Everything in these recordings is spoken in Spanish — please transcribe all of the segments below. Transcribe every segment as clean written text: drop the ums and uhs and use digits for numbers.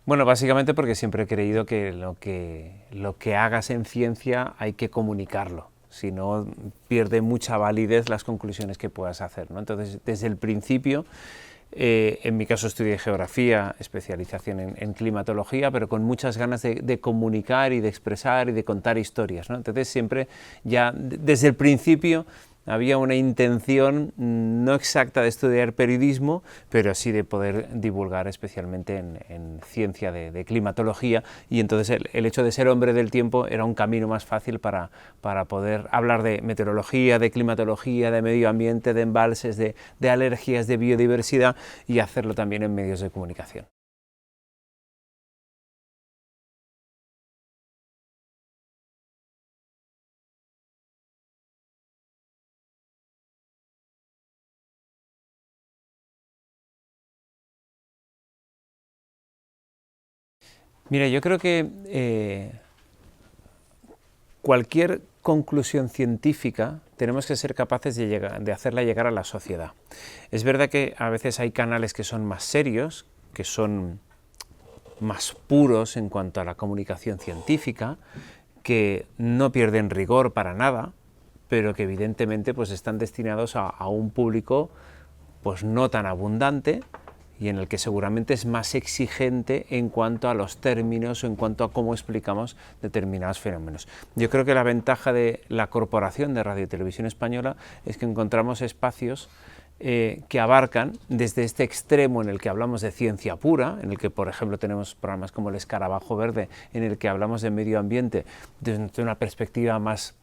Bueno, básicamente porque siempre he creído que lo que hagas en ciencia hay que comunicarlo, si no pierde mucha validez las conclusiones que puedas hacer, ¿no? Entonces, desde el principio, en mi caso estudié geografía, especialización en climatología, pero con muchas ganas de comunicar y de expresar y de contar historias, ¿no? Entonces siempre, ya desde el principio, había una intención no exacta de estudiar periodismo, pero sí de poder divulgar especialmente en ciencia de climatología, y entonces el hecho de ser hombre del tiempo era un camino más fácil para poder hablar de meteorología, de climatología, de medio ambiente, de embalses, de alergias, de biodiversidad, y hacerlo también en medios de comunicación. Mira, yo creo que cualquier conclusión científica tenemos que ser capaces de hacerla llegar a la sociedad. Es verdad que a veces hay canales que son más serios, que son más puros en cuanto a la comunicación científica, que no pierden rigor para nada, pero que evidentemente pues están destinados a un público pues no tan abundante, y en el que seguramente es más exigente en cuanto a los términos o en cuanto a cómo explicamos determinados fenómenos. Yo creo que la ventaja de la Corporación de Radio y Televisión Española es que encontramos espacios que abarcan desde este extremo en el que hablamos de ciencia pura, en el que, por ejemplo, tenemos programas como El Escarabajo Verde, en el que hablamos de medio ambiente desde una perspectiva más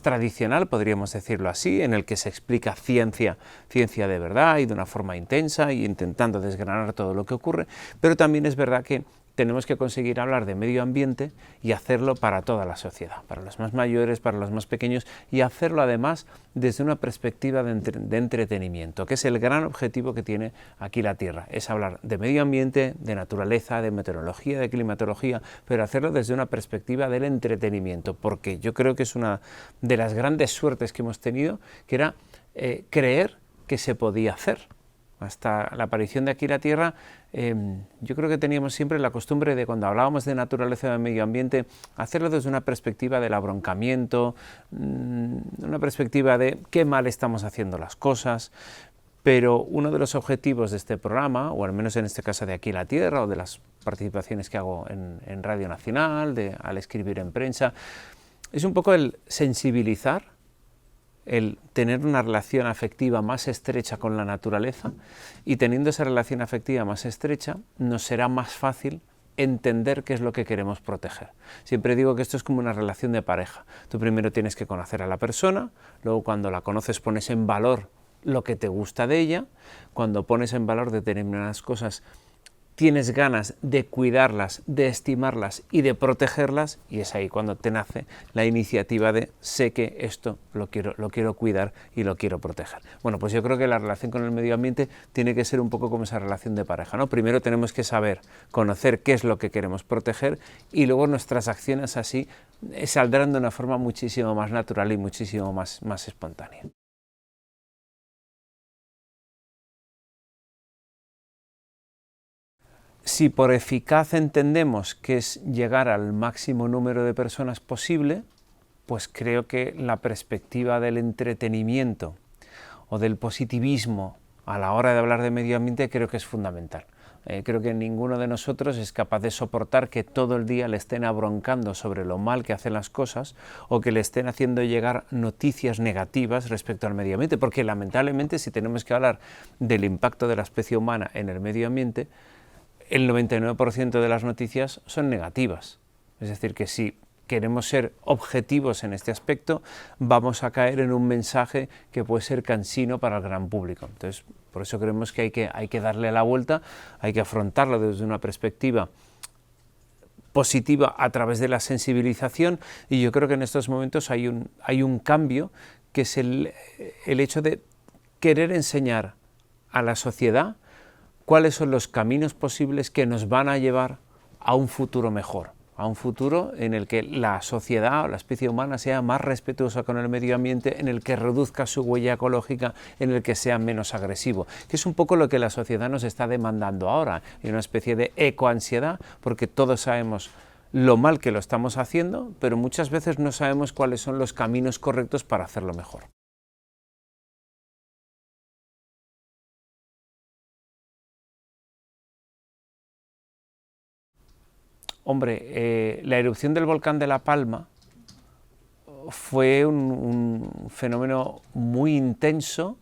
tradicional, podríamos decirlo así, en el que se explica ciencia de verdad y de una forma intensa, y intentando desgranar todo lo que ocurre, pero también es verdad que tenemos que conseguir hablar de medio ambiente y hacerlo para toda la sociedad, para los más mayores, para los más pequeños, y hacerlo además desde una perspectiva de entretenimiento, que es el gran objetivo que tiene aquí la Tierra, es hablar de medio ambiente, de naturaleza, de meteorología, de climatología, pero hacerlo desde una perspectiva del entretenimiento, porque yo creo que es una de las grandes suertes que hemos tenido, que era creer que se podía hacer. Hasta la aparición de Aquí la Tierra, yo creo que teníamos siempre la costumbre de, cuando hablábamos de naturaleza y de medio ambiente, hacerlo desde una perspectiva del abroncamiento, una perspectiva de qué mal estamos haciendo las cosas. Pero uno de los objetivos de este programa, o al menos en este caso de Aquí la Tierra, o de las participaciones que hago en Radio Nacional, al escribir en prensa, es un poco el sensibilizar, el tener una relación afectiva más estrecha con la naturaleza, y teniendo esa relación afectiva más estrecha nos será más fácil entender qué es lo que queremos proteger. Siempre digo que esto es como una relación de pareja. Tú primero tienes que conocer a la persona, luego cuando la conoces pones en valor lo que te gusta de ella, cuando pones en valor determinadas cosas tienes ganas de cuidarlas, de estimarlas y de protegerlas, y es ahí cuando te nace la iniciativa de sé que esto lo quiero cuidar y lo quiero proteger. Bueno, pues yo creo que la relación con el medio ambiente tiene que ser un poco como esa relación de pareja, ¿no? Primero tenemos que saber, conocer qué es lo que queremos proteger, y luego nuestras acciones así saldrán de una forma muchísimo más natural y muchísimo más espontánea. Si por eficaz entendemos que es llegar al máximo número de personas posible, pues creo que la perspectiva del entretenimiento o del positivismo a la hora de hablar de medio ambiente creo que es fundamental. Creo que ninguno de nosotros es capaz de soportar que todo el día le estén abroncando sobre lo mal que hacen las cosas, o que le estén haciendo llegar noticias negativas respecto al medio ambiente, porque lamentablemente, si tenemos que hablar del impacto de la especie humana en el medio ambiente, el 99% de las noticias son negativas. Es decir, que si queremos ser objetivos en este aspecto, vamos a caer en un mensaje que puede ser cansino para el gran público. Entonces, por eso creemos que hay que darle la vuelta, hay que afrontarlo desde una perspectiva positiva a través de la sensibilización, y yo creo que en estos momentos hay un cambio, que es el hecho de querer enseñar a la sociedad cuáles son los caminos posibles que nos van a llevar a un futuro mejor. a un futuro en el que la sociedad o la especie humana sea más respetuosa con el medio ambiente, en el que reduzca su huella ecológica, en el que sea menos agresivo, que es un poco lo que la sociedad nos está demandando ahora, y una especie de ecoansiedad, porque todos sabemos lo mal que lo estamos haciendo, pero muchas veces no sabemos cuáles son los caminos correctos para hacerlo mejor. Hombre, la erupción del volcán de La Palma fue un fenómeno muy intenso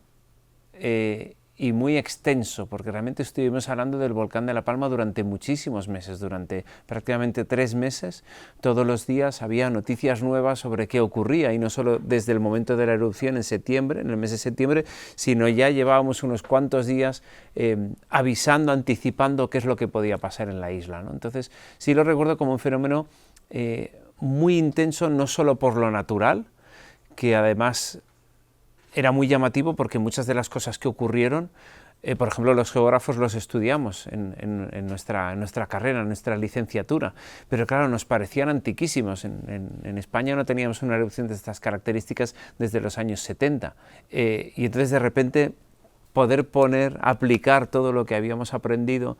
y muy extenso, porque realmente estuvimos hablando del volcán de La Palma durante muchísimos meses, durante prácticamente 3 meses, todos los días había noticias nuevas sobre qué ocurría, y no solo desde el momento de la erupción en septiembre, en el mes de septiembre, sino ya llevábamos unos cuantos días avisando, anticipando qué es lo que podía pasar en la isla, ¿no? Entonces sí lo recuerdo como un fenómeno muy intenso, no solo por lo natural, que además era muy llamativo porque muchas de las cosas que ocurrieron, por ejemplo, los geógrafos los estudiamos en nuestra carrera, en nuestra licenciatura, pero claro, nos parecían antiquísimos. En España no teníamos una erupción de estas características desde los años 70, y entonces de repente poder aplicar todo lo que habíamos aprendido,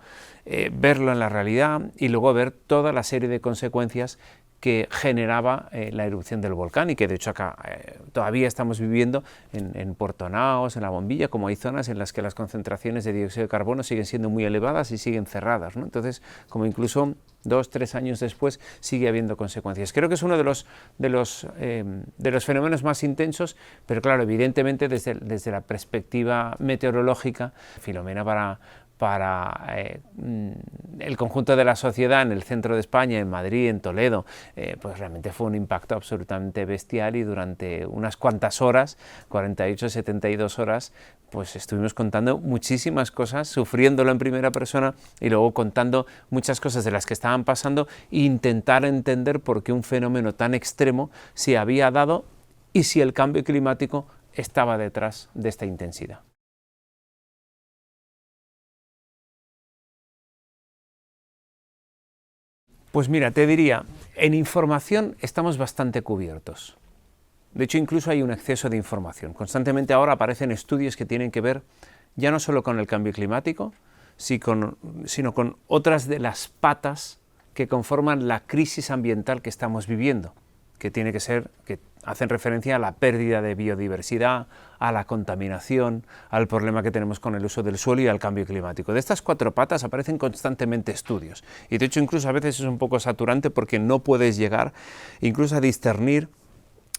verlo en la realidad y luego ver toda la serie de consecuencias que generaba la erupción del volcán, y que de hecho acá todavía estamos viviendo en Puerto Naos, en La Bombilla, como hay zonas en las que las concentraciones de dióxido de carbono siguen siendo muy elevadas y siguen cerradas, ¿no? Entonces, como incluso 2 o 3 años después sigue habiendo consecuencias. Creo que es uno de los fenómenos más intensos, pero claro, evidentemente desde la perspectiva meteorológica, Filomena para el conjunto de la sociedad en el centro de España, en Madrid, en Toledo, pues realmente fue un impacto absolutamente bestial, y durante unas cuantas horas, 48, 72 horas, pues estuvimos contando muchísimas cosas, sufriéndolo en primera persona y luego contando muchas cosas de las que estaban pasando e intentar entender por qué un fenómeno tan extremo se había dado y si el cambio climático estaba detrás de esta intensidad. Pues mira, te diría, en información estamos bastante cubiertos. De hecho, incluso hay un exceso de información. Constantemente ahora aparecen estudios que tienen que ver ya no solo con el cambio climático, sino con otras de las patas que conforman la crisis ambiental que estamos viviendo, que hacen referencia a la pérdida de biodiversidad, a la contaminación, al problema que tenemos con el uso del suelo y al cambio climático. De estas 4 patas aparecen constantemente estudios, y de hecho incluso a veces es un poco saturante porque no puedes llegar incluso a discernir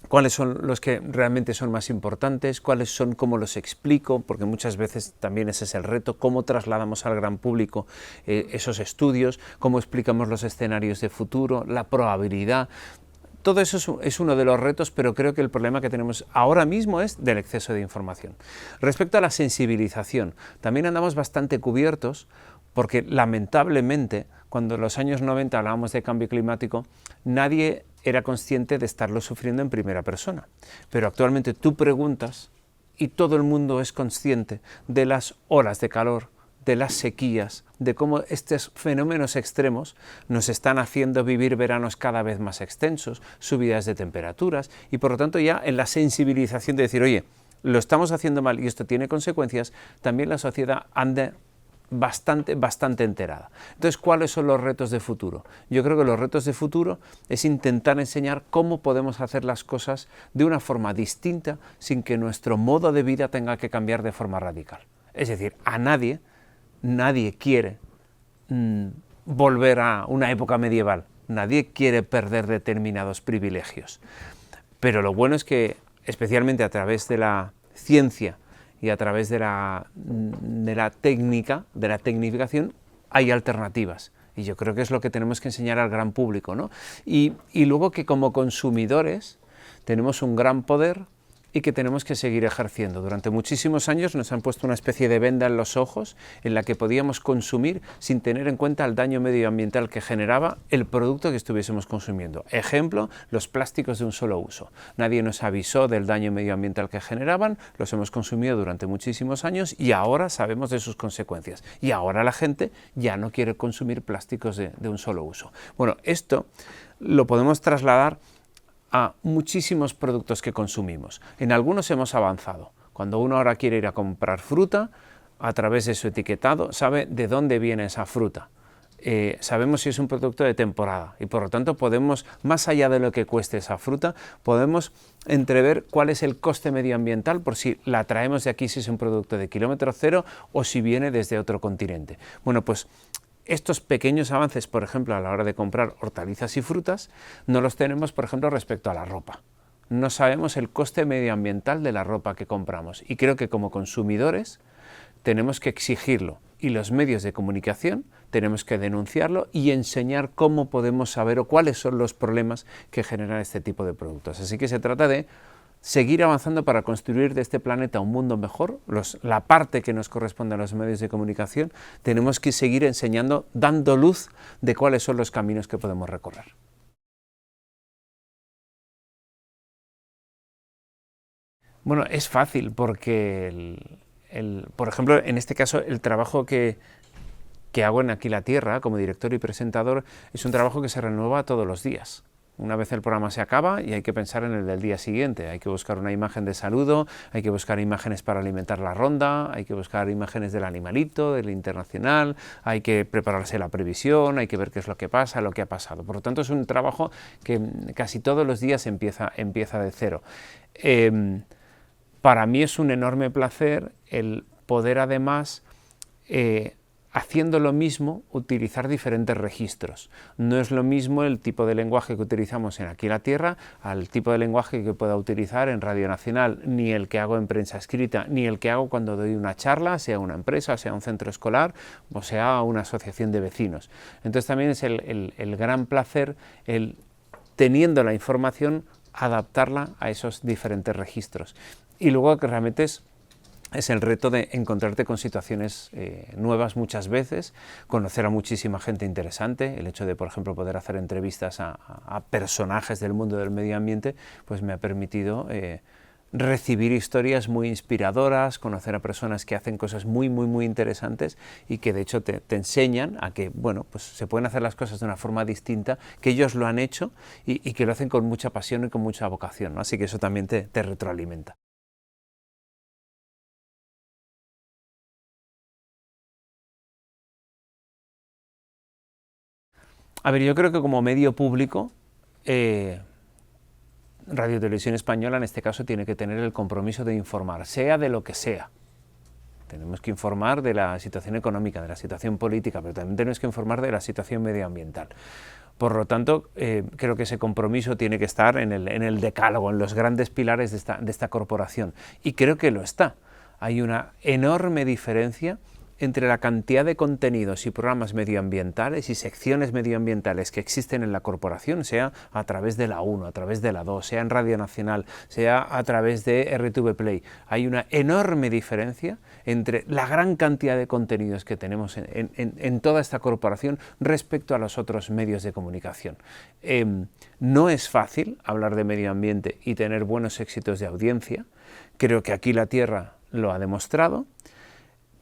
cuáles son los que realmente son más importantes, cuáles son, cómo los explico, porque muchas veces también ese es el reto, cómo trasladamos al gran público esos estudios, cómo explicamos los escenarios de futuro, la probabilidad. Todo eso es uno de los retos, pero creo que el problema que tenemos ahora mismo es del exceso de información. Respecto a la sensibilización, también andamos bastante cubiertos, porque lamentablemente, cuando en los años 90 hablábamos de cambio climático, nadie era consciente de estarlo sufriendo en primera persona. Pero actualmente tú preguntas y todo el mundo es consciente de las olas de calor, de las sequías, de cómo estos fenómenos extremos nos están haciendo vivir veranos cada vez más extensos, subidas de temperaturas, y por lo tanto ya en la sensibilización de decir, oye, lo estamos haciendo mal y esto tiene consecuencias, también la sociedad anda bastante enterada. Entonces, ¿cuáles son los retos de futuro? Yo creo que los retos de futuro es intentar enseñar cómo podemos hacer las cosas de una forma distinta sin que nuestro modo de vida tenga que cambiar de forma radical. Es decir, nadie quiere volver a una época medieval, nadie quiere perder determinados privilegios, pero lo bueno es que, especialmente a través de la ciencia y a través de la técnica, de la tecnificación, hay alternativas, y yo creo que es lo que tenemos que enseñar al gran público, ¿no? Y luego que como consumidores tenemos un gran poder y que tenemos que seguir ejerciendo. Durante muchísimos años nos han puesto una especie de venda en los ojos en la que podíamos consumir sin tener en cuenta el daño medioambiental que generaba el producto que estuviésemos consumiendo. Ejemplo, los plásticos de un solo uso. Nadie nos avisó del daño medioambiental que generaban, los hemos consumido durante muchísimos años y ahora sabemos de sus consecuencias. Y ahora la gente ya no quiere consumir plásticos de un solo uso. Bueno, esto lo podemos trasladar a muchísimos productos que consumimos. En algunos hemos avanzado. Cuando uno ahora quiere ir a comprar fruta, a través de su etiquetado sabe de dónde viene esa fruta. Sabemos si es un producto de temporada y por lo tanto podemos, más allá de lo que cueste esa fruta, podemos entrever cuál es el coste medioambiental por si la traemos de aquí, si es un producto de kilómetro cero o si viene desde otro continente. Bueno, pues estos pequeños avances, por ejemplo, a la hora de comprar hortalizas y frutas, no los tenemos, por ejemplo, respecto a la ropa. No sabemos el coste medioambiental de la ropa que compramos y creo que como consumidores tenemos que exigirlo y los medios de comunicación tenemos que denunciarlo y enseñar cómo podemos saber o cuáles son los problemas que generan este tipo de productos. Así que se trata de seguir avanzando para construir de este planeta un mundo mejor. La parte que nos corresponde a los medios de comunicación, tenemos que seguir enseñando, dando luz de cuáles son los caminos que podemos recorrer. Bueno, es fácil porque, por ejemplo, en este caso, el trabajo que hago en Aquí la Tierra, como director y presentador, es un trabajo que se renueva todos los días. Una vez el programa se acaba y hay que pensar en el del día siguiente, hay que buscar una imagen de saludo, hay que buscar imágenes para alimentar la ronda, hay que buscar imágenes del animalito, del internacional, hay que prepararse la previsión, hay que ver qué es lo que pasa, lo que ha pasado. Por lo tanto, es un trabajo que casi todos los días empieza de cero. Para mí es un enorme placer el poder además haciendo lo mismo, utilizar diferentes registros. No es lo mismo el tipo de lenguaje que utilizamos en Aquí la Tierra al tipo de lenguaje que pueda utilizar en Radio Nacional, ni el que hago en prensa escrita, ni el que hago cuando doy una charla, sea una empresa, sea un centro escolar o sea una asociación de vecinos. Entonces también es el gran placer el, teniendo la información, adaptarla a esos diferentes registros. Y luego que realmente es el reto de encontrarte con situaciones nuevas muchas veces, conocer a muchísima gente interesante. El hecho de, por ejemplo, poder hacer entrevistas a personajes del mundo del medio ambiente, pues me ha permitido recibir historias muy inspiradoras, conocer a personas que hacen cosas muy interesantes y que de hecho te enseñan a que, bueno, pues se pueden hacer las cosas de una forma distinta, que ellos lo han hecho y que lo hacen con mucha pasión y con mucha vocación, ¿no? Así que eso también te retroalimenta. A ver, yo creo que como medio público, Radio Televisión Española en este caso tiene que tener el compromiso de informar, sea de lo que sea. Tenemos que informar de la situación económica, de la situación política, pero también tenemos que informar de la situación medioambiental. Por lo tanto, creo que ese compromiso tiene que estar en el decálogo, en los grandes pilares de esta corporación. Y creo que lo está. Hay una enorme diferencia entre la cantidad de contenidos y programas medioambientales y secciones medioambientales que existen en la corporación, sea a través de la 1, a través de la 2, sea en Radio Nacional, sea a través de RTV Play. Hay una enorme diferencia entre la gran cantidad de contenidos que tenemos en toda esta corporación respecto a los otros medios de comunicación. No es fácil hablar de medio ambiente y tener buenos éxitos de audiencia. Creo que Aquí la Tierra lo ha demostrado.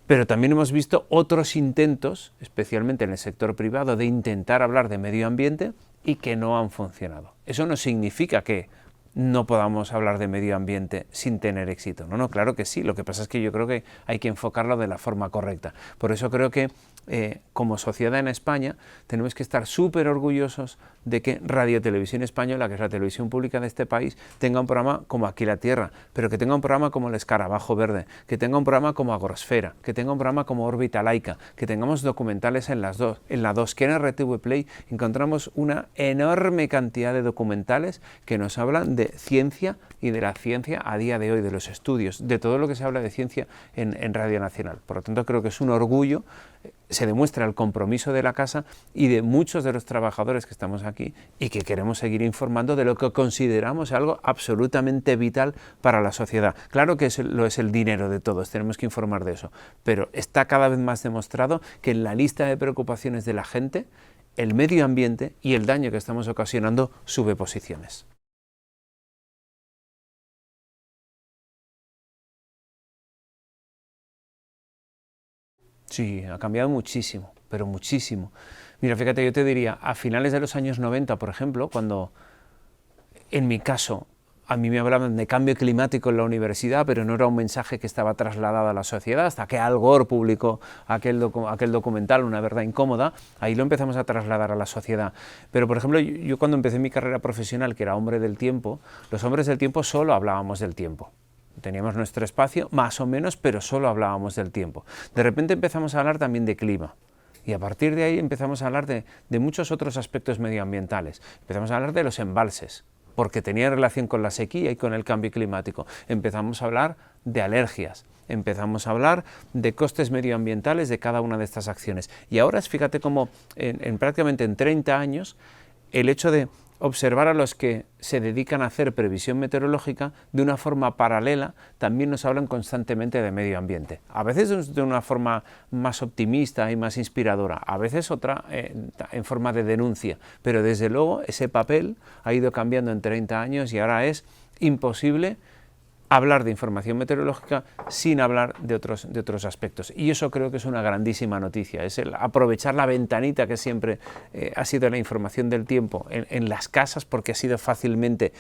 Pero también hemos visto otros intentos, especialmente en el sector privado, de intentar hablar de medio ambiente y que no han funcionado. Eso no significa que no podamos hablar de medio ambiente sin tener éxito. No, claro que sí. Lo que pasa es que yo creo que hay que enfocarlo de la forma correcta. Por eso creo que como sociedad en España tenemos que estar súper orgullosos de que Radio Televisión Española, que es la televisión pública de este país, tenga un programa como Aquí la Tierra, pero que tenga un programa como El Escarabajo Verde, que tenga un programa como Agrosfera, que tenga un programa como Órbita Laica, que tengamos documentales en la 2, que en RTV Play encontramos una enorme cantidad de documentales que nos hablan de ciencia y de la ciencia a día de hoy, de los estudios, de todo lo que se habla de ciencia en Radio Nacional. Por lo tanto, creo que es un orgullo, se demuestra el compromiso de la casa y de muchos de los trabajadores que estamos aquí y que queremos seguir informando de lo que consideramos algo absolutamente vital para la sociedad. Claro que lo es el dinero de todos, tenemos que informar de eso, pero está cada vez más demostrado que en la lista de preocupaciones de la gente, el medio ambiente y el daño que estamos ocasionando sube posiciones. Sí, ha cambiado muchísimo, pero muchísimo. Mira, fíjate, yo te diría, a finales de los años 90, por ejemplo, cuando en mi caso a mí me hablaban de cambio climático en la universidad, pero no era un mensaje que estaba trasladado a la sociedad, hasta que Al Gore publicó aquel documental, Una verdad incómoda, ahí lo empezamos a trasladar a la sociedad. Pero, por ejemplo, yo cuando empecé mi carrera profesional, que era hombre del tiempo, los hombres del tiempo solo hablábamos del tiempo. Teníamos nuestro espacio, más o menos, pero solo hablábamos del tiempo. De repente empezamos a hablar también de clima. Y a partir de ahí empezamos a hablar de muchos otros aspectos medioambientales. Empezamos a hablar de los embalses, porque tenía relación con la sequía y con el cambio climático. Empezamos a hablar de alergias, empezamos a hablar de costes medioambientales de cada una de estas acciones. Y ahora fíjate cómo prácticamente en 30 años el hecho de observar a los que se dedican a hacer previsión meteorológica de una forma paralela, también nos hablan constantemente de medio ambiente. A veces de una forma más optimista y más inspiradora, a veces otra en forma de denuncia, pero desde luego ese papel ha ido cambiando en 30 años y ahora es imposible hablar de información meteorológica sin hablar de otros aspectos. Y eso creo que es una grandísima noticia, es el aprovechar la ventanita que siempre ha sido la información del tiempo en las casas, porque ha sido fácilmente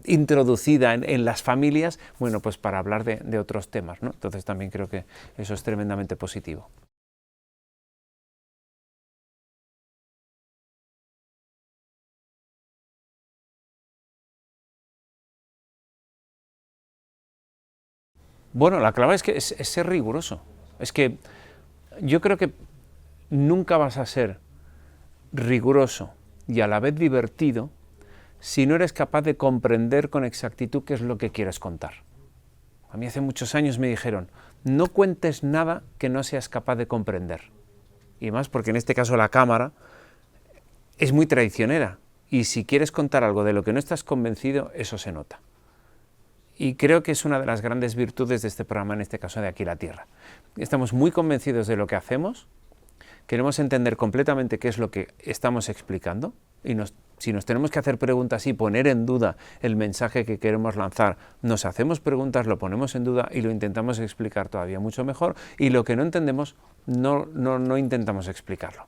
introducida en las familias, bueno, pues para hablar de otros temas, ¿no? Entonces también creo que eso es tremendamente positivo. Bueno, la clave es que es ser riguroso. Es que yo creo que nunca vas a ser riguroso y a la vez divertido si no eres capaz de comprender con exactitud qué es lo que quieres contar. A mí hace muchos años me dijeron, no cuentes nada que no seas capaz de comprender. Y más porque en este caso la cámara es muy traicionera y si quieres contar algo de lo que no estás convencido, eso se nota. Y creo que es una de las grandes virtudes de este programa, en este caso de Aquí la Tierra. Estamos muy convencidos de lo que hacemos, queremos entender completamente qué es lo que estamos explicando y si nos tenemos que hacer preguntas y poner en duda el mensaje que queremos lanzar, nos hacemos preguntas, lo ponemos en duda y lo intentamos explicar todavía mucho mejor y lo que no entendemos no intentamos explicarlo.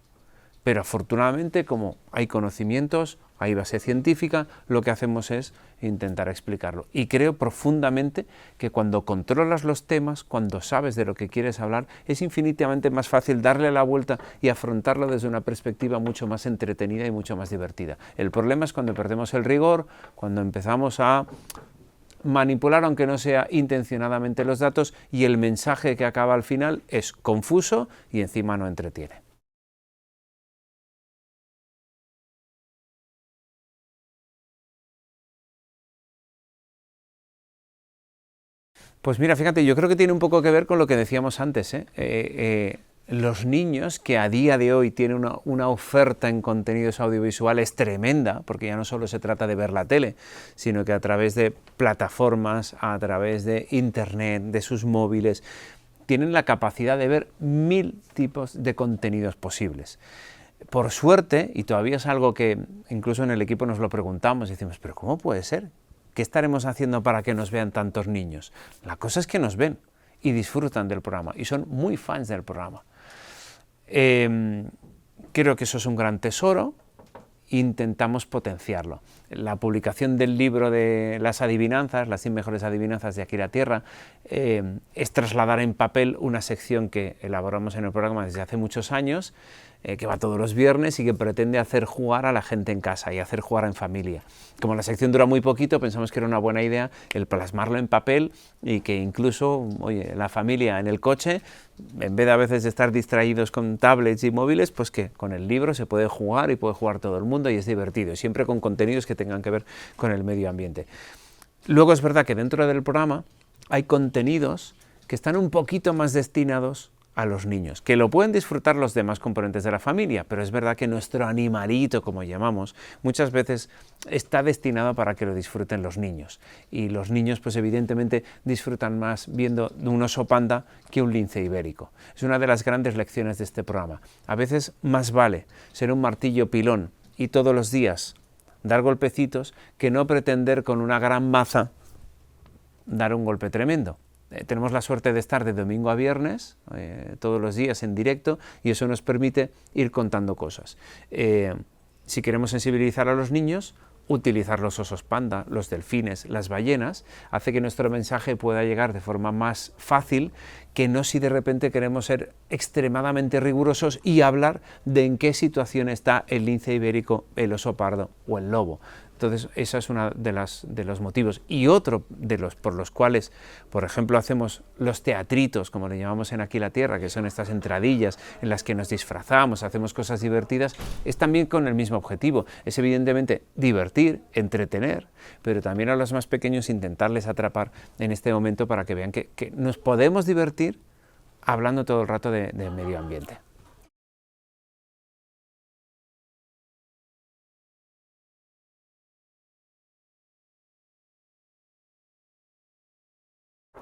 Pero afortunadamente, como hay conocimientos, hay base científica, lo que hacemos es intentar explicarlo. Y creo profundamente que cuando controlas los temas, cuando sabes de lo que quieres hablar, es infinitamente más fácil darle la vuelta y afrontarlo desde una perspectiva mucho más entretenida y mucho más divertida. El problema es cuando perdemos el rigor, cuando empezamos a manipular, aunque no sea intencionadamente, los datos y el mensaje que acaba al final es confuso y encima no entretiene. Pues mira, fíjate, yo creo que tiene un poco que ver con lo que decíamos antes, los niños que a día de hoy tienen una oferta en contenidos audiovisuales tremenda, porque ya no solo se trata de ver la tele, sino que a través de plataformas, a través de internet, de sus móviles, tienen la capacidad de ver 1000 tipos de contenidos posibles. Por suerte, y todavía es algo que incluso en el equipo nos lo preguntamos, y decimos, ¿pero cómo puede ser? ¿Qué estaremos haciendo para que nos vean tantos niños? La cosa es que nos ven y disfrutan del programa y son muy fans del programa. Creo que eso es un gran tesoro e intentamos potenciarlo. La publicación del libro de las adivinanzas, las 100 mejores adivinanzas de Aquí la Tierra, es trasladar en papel una sección que elaboramos en el programa desde hace muchos años, que va todos los viernes y que pretende hacer jugar a la gente en casa y hacer jugar en familia. Como la sección dura muy poquito, pensamos que era una buena idea el plasmarlo en papel y que incluso, oye, la familia en el coche, en vez de a veces de estar distraídos con tablets y móviles, pues que con el libro se puede jugar y puede jugar todo el mundo y es divertido, siempre con contenidos que tengan que ver con el medio ambiente. Luego es verdad que dentro del programa hay contenidos que están un poquito más destinados a los niños, que lo pueden disfrutar los demás componentes de la familia, pero es verdad que nuestro animalito, como llamamos, muchas veces está destinado para que lo disfruten los niños. Y los niños, pues evidentemente, disfrutan más viendo un oso panda que un lince ibérico. Es una de las grandes lecciones de este programa. A veces más vale ser un martillo pilón y todos los días dar golpecitos que no pretender con una gran maza dar un golpe tremendo. Tenemos la suerte de estar de domingo a viernes, todos los días en directo, y eso nos permite ir contando cosas. Si queremos sensibilizar a los niños, utilizar los osos panda, los delfines, las ballenas, hace que nuestro mensaje pueda llegar de forma más fácil que no si de repente queremos ser extremadamente rigurosos y hablar de en qué situación está el lince ibérico, el oso pardo o el lobo. Entonces, esa es una de los motivos. Y otro de los por los cuales, por ejemplo, hacemos los teatritos, como le llamamos en Aquí la Tierra, que son estas entradillas en las que nos disfrazamos, hacemos cosas divertidas, es también con el mismo objetivo. Es evidentemente divertir, entretener, pero también a los más pequeños intentarles atrapar en este momento para que vean que nos podemos divertir hablando todo el rato de medio ambiente.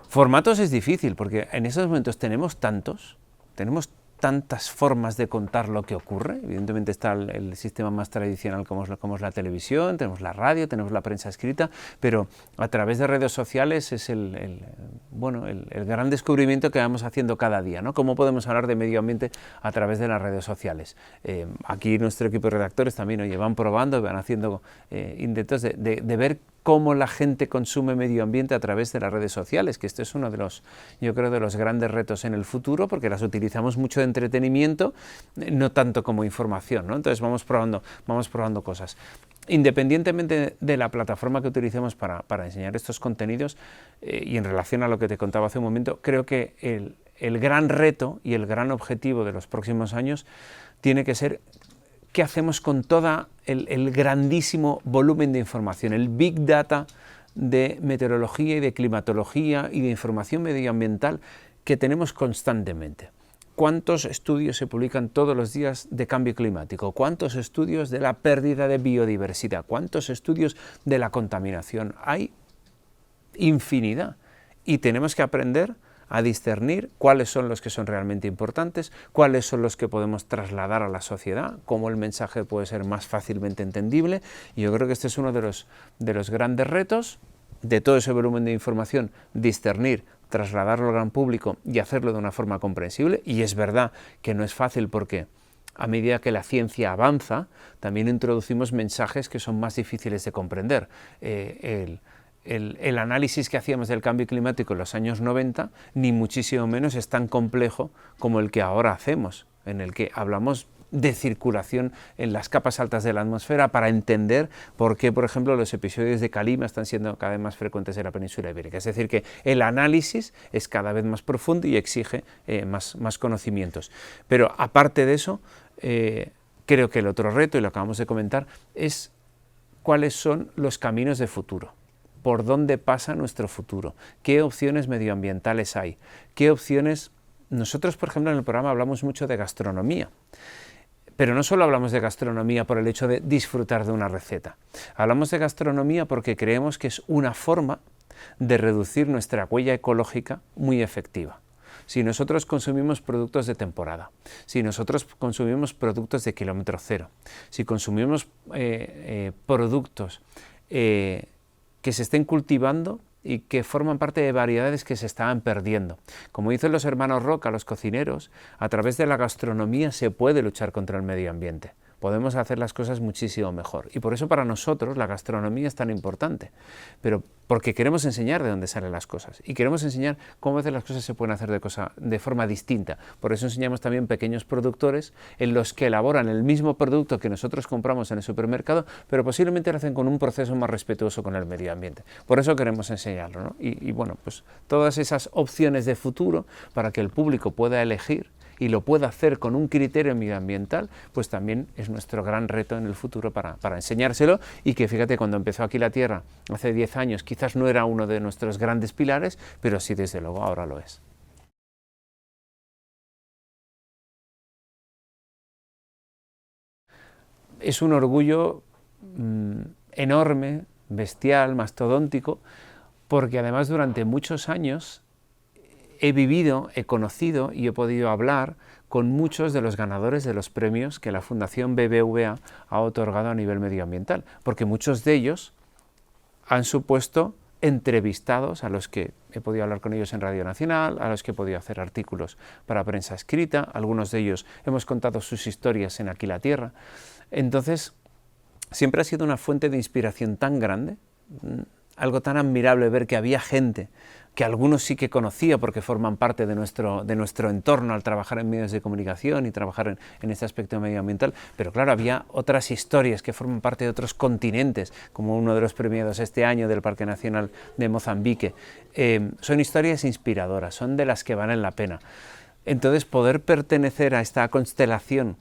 Formatos es difícil, porque en esos momentos tenemos tantas formas de contar lo que ocurre. Evidentemente está el sistema más tradicional como es la televisión, tenemos la radio, tenemos la prensa escrita, pero a través de redes sociales es el gran descubrimiento que vamos haciendo cada día, ¿no? Cómo podemos hablar de medio ambiente a través de las redes sociales. Aquí nuestro equipo de redactores también van probando, van haciendo intentos de ver cómo la gente consume medio ambiente a través de las redes sociales, que esto es uno de los, yo creo, de los grandes retos en el futuro, porque las utilizamos mucho de entretenimiento, no tanto como información, ¿no? Entonces vamos probando cosas. Independientemente de la plataforma que utilicemos para enseñar estos contenidos, y en relación a lo que te contaba hace un momento, creo que el gran reto y el gran objetivo de los próximos años tiene que ser qué hacemos con todo el grandísimo volumen de información, el Big Data de meteorología y de climatología y de información medioambiental que tenemos constantemente. ¿Cuántos estudios se publican todos los días de cambio climático? ¿Cuántos estudios de la pérdida de biodiversidad? ¿Cuántos estudios de la contaminación? Hay infinidad y tenemos que aprender a discernir cuáles son los que son realmente importantes, cuáles son los que podemos trasladar a la sociedad, cómo el mensaje puede ser más fácilmente entendible. Y yo creo que este es uno de los grandes retos de todo ese volumen de información, discernir, trasladarlo al gran público y hacerlo de una forma comprensible. Y es verdad que no es fácil porque a medida que la ciencia avanza, también introducimos mensajes que son más difíciles de comprender. El análisis que hacíamos del cambio climático en los años 90, ni muchísimo menos es tan complejo como el que ahora hacemos, en el que hablamos de circulación en las capas altas de la atmósfera para entender por qué, por ejemplo, los episodios de calima están siendo cada vez más frecuentes en la península ibérica. Es decir, que el análisis es cada vez más profundo y exige más conocimientos. Pero aparte de eso, creo que el otro reto, y lo acabamos de comentar, es cuáles son los caminos de futuro. ¿Por dónde pasa nuestro futuro? ¿Qué opciones medioambientales hay? ¿Qué opciones? Nosotros, por ejemplo, en el programa hablamos mucho de gastronomía, pero no solo hablamos de gastronomía por el hecho de disfrutar de una receta. Hablamos de gastronomía porque creemos que es una forma de reducir nuestra huella ecológica muy efectiva. Si nosotros consumimos productos de temporada, si nosotros consumimos productos de kilómetro cero, si consumimos productos que se estén cultivando y que forman parte de variedades que se estaban perdiendo. Como dicen los hermanos Roca, los cocineros, a través de la gastronomía se puede luchar contra el medio ambiente, podemos hacer las cosas muchísimo mejor. Y por eso para nosotros la gastronomía es tan importante, pero porque queremos enseñar de dónde salen las cosas y queremos enseñar cómo a veces las cosas se pueden hacer de forma distinta. Por eso enseñamos también pequeños productores en los que elaboran el mismo producto que nosotros compramos en el supermercado, pero posiblemente lo hacen con un proceso más respetuoso con el medio ambiente. Por eso queremos enseñarlo, ¿no? Y bueno, pues todas esas opciones de futuro para que el público pueda elegir y lo pueda hacer con un criterio medioambiental, pues también es nuestro gran reto en el futuro para enseñárselo, y que fíjate, cuando empezó Aquí la Tierra hace 10 años quizás no era uno de nuestros grandes pilares, pero sí desde luego ahora lo es. Es un orgullo enorme, bestial, mastodóntico, porque además durante muchos años he vivido, he conocido y he podido hablar con muchos de los ganadores de los premios que la Fundación BBVA ha otorgado a nivel medioambiental, porque muchos de ellos han supuesto entrevistados a los que he podido hablar con ellos en Radio Nacional, a los que he podido hacer artículos para prensa escrita, algunos de ellos hemos contado sus historias en Aquí la Tierra. Entonces, siempre ha sido una fuente de inspiración tan grande, algo tan admirable ver que había gente, que algunos sí que conocía porque forman parte de nuestro entorno al trabajar en medios de comunicación y trabajar en este aspecto medioambiental, pero claro, había otras historias que forman parte de otros continentes, como uno de los premiados este año del Parque Nacional de Mozambique. Son historias inspiradoras, son de las que valen la pena. Entonces, poder pertenecer a esta constelación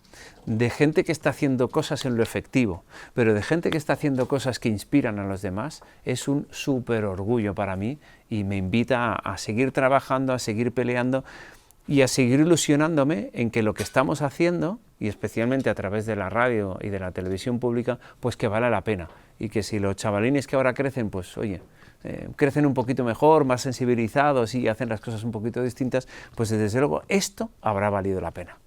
de gente que está haciendo cosas en lo efectivo, pero de gente que está haciendo cosas que inspiran a los demás, es un súper orgullo para mí, y me invita a seguir trabajando, a seguir peleando y a seguir ilusionándome en que lo que estamos haciendo, y especialmente a través de la radio y de la televisión pública, pues que vale la pena, y que si los chavalines que ahora crecen, pues oye, crecen un poquito mejor, más sensibilizados y hacen las cosas un poquito distintas, pues desde luego esto habrá valido la pena.